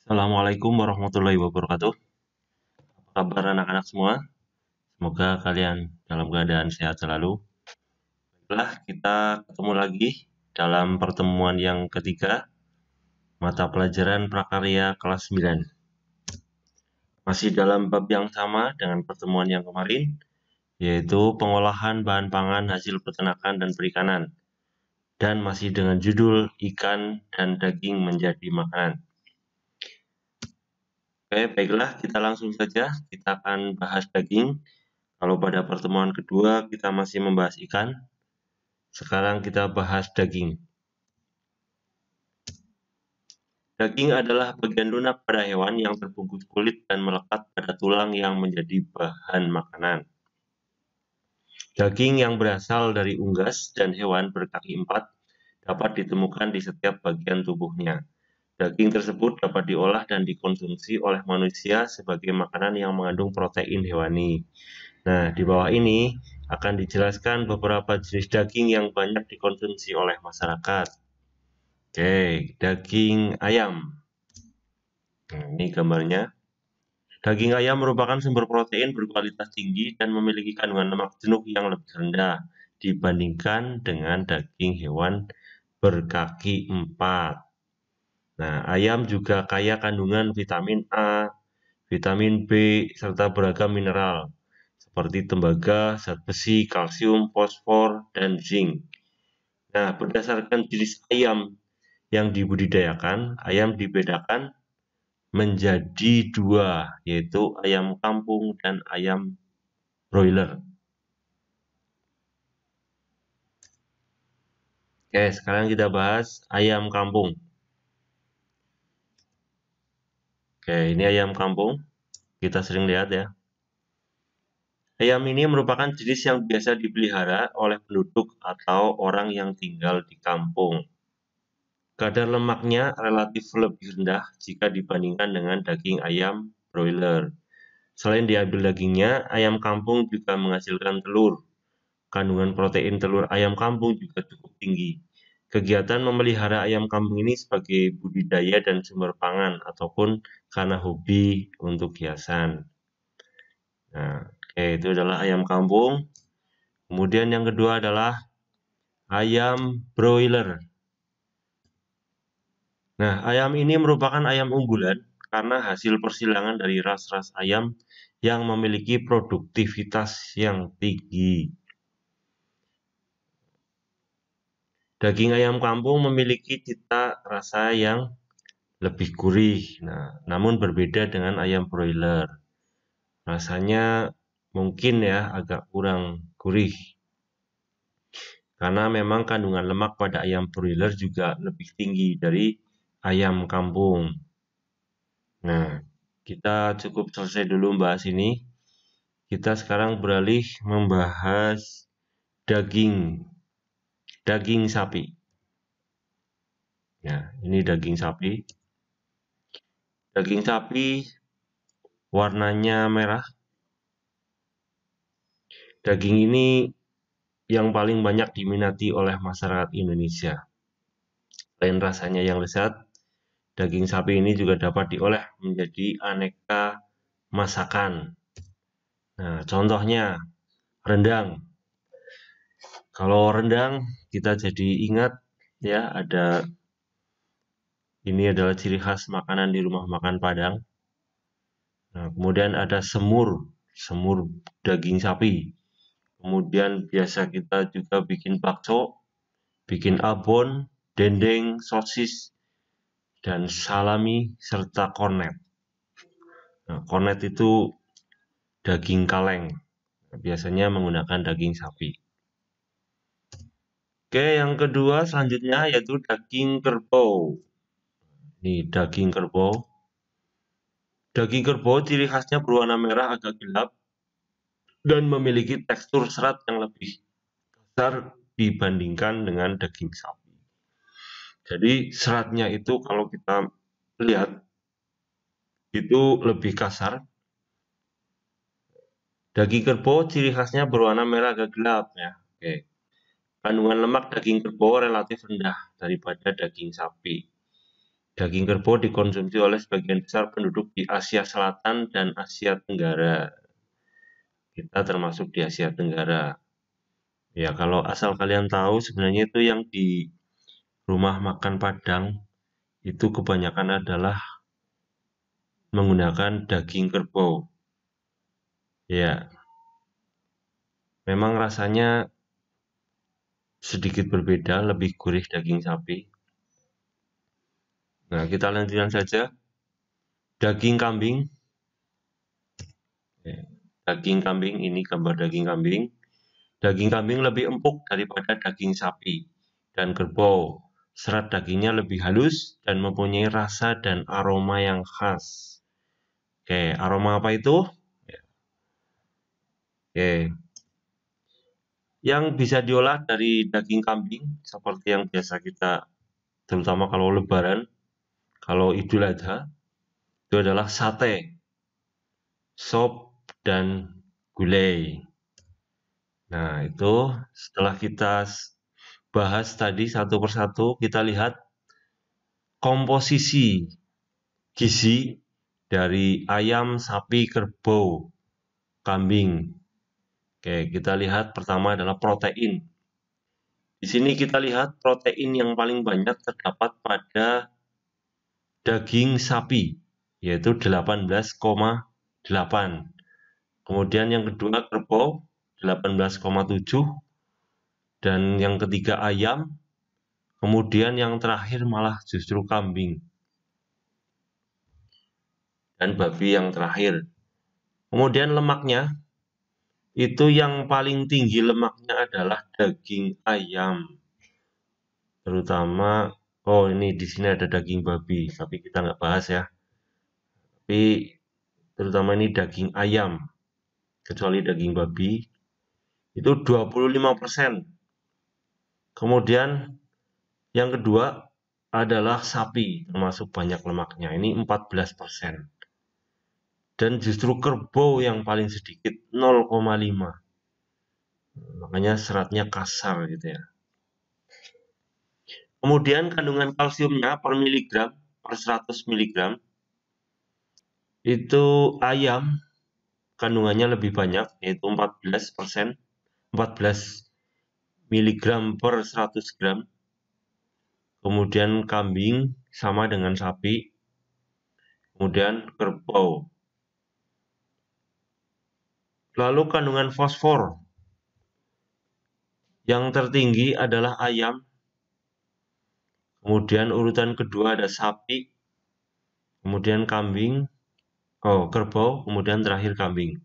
Assalamualaikum warahmatullahi wabarakatuh. Apa kabar anak-anak semua? Semoga kalian dalam keadaan sehat selalu. Baiklah, kita ketemu lagi dalam pertemuan yang ketiga, mata pelajaran prakarya kelas 9. Masih dalam bab yang sama dengan pertemuan yang kemarin, yaitu pengolahan bahan pangan hasil peternakan dan perikanan. Dan masih dengan judul ikan dan daging menjadi makanan. Oke, baiklah, kita langsung saja. Kita akan bahas daging. Kalau pada pertemuan kedua kita masih membahas ikan, sekarang kita bahas daging. Daging adalah bagian lunak pada hewan yang terbungkus kulit dan melekat pada tulang yang menjadi bahan makanan. Daging yang berasal dari unggas dan hewan berkaki empat dapat ditemukan di setiap bagian tubuhnya. Daging tersebut dapat diolah dan dikonsumsi oleh manusia sebagai makanan yang mengandung protein hewani. Nah, di bawah ini akan dijelaskan beberapa jenis daging yang banyak dikonsumsi oleh masyarakat. Oke, daging ayam. Nah, ini gambarnya. Daging ayam merupakan sumber protein berkualitas tinggi dan memiliki kandungan lemak jenuh yang lebih rendah dibandingkan dengan daging hewan berkaki empat. Nah, ayam juga kaya kandungan vitamin A, vitamin B, serta beragam mineral seperti tembaga, zat besi, kalsium, fosfor, dan zinc. Nah, berdasarkan jenis ayam yang dibudidayakan, ayam dibedakan menjadi dua, yaitu ayam kampung dan ayam broiler. Oke, sekarang kita bahas ayam kampung. Oke, ini ayam kampung. Kita sering lihat ya. Ayam ini merupakan jenis yang biasa dipelihara oleh penduduk atau orang yang tinggal di kampung. Kadar lemaknya relatif lebih rendah jika dibandingkan dengan daging ayam broiler. Selain diambil dagingnya, ayam kampung juga menghasilkan telur. Kandungan protein telur ayam kampung juga cukup tinggi. Kegiatan memelihara ayam kampung ini sebagai budidaya dan sumber pangan ataupun karena hobi untuk hiasan. Nah, oke, itu adalah ayam kampung. Kemudian yang kedua adalah ayam broiler. Nah, ayam ini merupakan ayam unggulan karena hasil persilangan dari ras-ras ayam yang memiliki produktivitas yang tinggi. Daging ayam kampung memiliki cita rasa yang lebih gurih. Nah, namun berbeda dengan ayam broiler. Rasanya mungkin ya agak kurang gurih. Karena memang kandungan lemak pada ayam broiler juga lebih tinggi dari ayam kampung. Nah, kita cukup selesai dulu membahas ini. Kita sekarang beralih membahas daging sapi. Nah, ini daging sapi. Daging sapi warnanya merah. Daging ini yang paling banyak diminati oleh masyarakat Indonesia. Selain rasanya yang lezat, daging sapi ini juga dapat diolah menjadi aneka masakan. Nah, contohnya rendang. Kalau rendang kita jadi ingat ya, ini adalah ciri khas makanan di rumah makan Padang. Nah, kemudian ada semur daging sapi. Kemudian biasa kita juga bikin bakso, bikin abon, dendeng, sosis, dan salami, serta kornet. Nah, kornet itu daging kaleng. Biasanya menggunakan daging sapi. Oke, yang kedua selanjutnya yaitu daging kerbau. Ini daging kerbau. Daging kerbau ciri khasnya berwarna merah agak gelap dan memiliki tekstur serat yang lebih besar dibandingkan dengan daging sapi. Jadi seratnya itu kalau kita lihat itu lebih kasar. Daging kerbau ciri khasnya berwarna merah agak gelap ya. Oke. Kandungan lemak daging kerbau relatif rendah daripada daging sapi. Daging kerbau dikonsumsi oleh sebagian besar penduduk di Asia Selatan dan Asia Tenggara. Kita termasuk di Asia Tenggara. Ya, kalau asal kalian tahu, sebenarnya itu yang di rumah makan Padang itu kebanyakan adalah menggunakan daging kerbau. Ya, memang rasanya sedikit berbeda, lebih gurih daging sapi. Nah, kita lanjutkan saja. Daging kambing. Daging kambing, ini gambar daging kambing. Daging kambing lebih empuk daripada daging sapi dan kerbau. Serat dagingnya lebih halus dan mempunyai rasa dan aroma yang khas. Oke, aroma apa itu? Oke. Yang bisa diolah dari daging kambing, seperti yang biasa kita, terutama kalau lebaran, kalau Idul Adha, itu adalah sate, sop, dan gulai. Nah, itu setelah kita bahas tadi satu persatu, kita lihat komposisi gizi dari ayam, sapi, kerbau, kambing. Oke, kita lihat pertama adalah protein. Di sini kita lihat protein yang paling banyak terdapat pada daging sapi, yaitu 18,8. Kemudian yang kedua kerbau 18,7 dan yang ketiga ayam, kemudian yang terakhir malah justru kambing dan babi yang terakhir. Kemudian lemaknya itu yang paling tinggi lemaknya adalah daging ayam, terutama ini di sini ada daging babi, tapi kita nggak bahas ya. Tapi terutama ini daging ayam, kecuali daging babi itu 25%. Kemudian yang kedua adalah sapi, termasuk banyak lemaknya, ini 14%. Dan justru kerbau yang paling sedikit, 0,5. Makanya seratnya kasar gitu ya. Kemudian kandungan kalsiumnya per miligram, per 100 mg, itu ayam kandungannya lebih banyak, yaitu 14%, 14 mg per 100 gram. Kemudian kambing sama dengan sapi. Kemudian kerbau. Lalu kandungan fosfor. Yang tertinggi adalah ayam. Kemudian urutan kedua ada sapi. Kemudian kambing. Kerbau. Kemudian terakhir kambing.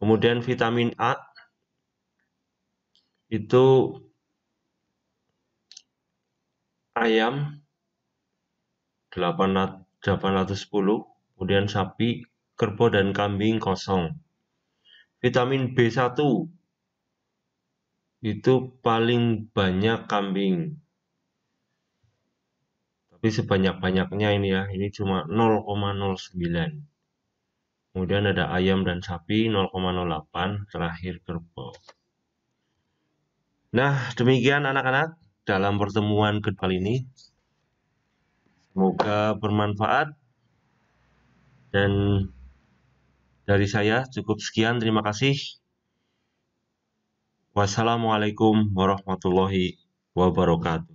Kemudian vitamin A. Itu ayam 810, kemudian sapi, kerbau, dan kambing kosong. Vitamin B1 itu paling banyak kambing, tapi sebanyak-banyaknya ini ya, ini cuma 0,09. Kemudian ada ayam dan sapi 0,08, terakhir kerbau. Nah, demikian anak-anak dalam pertemuan kedua ini. Semoga bermanfaat. Dan dari saya cukup sekian, terima kasih. Wassalamualaikum warahmatullahi wabarakatuh.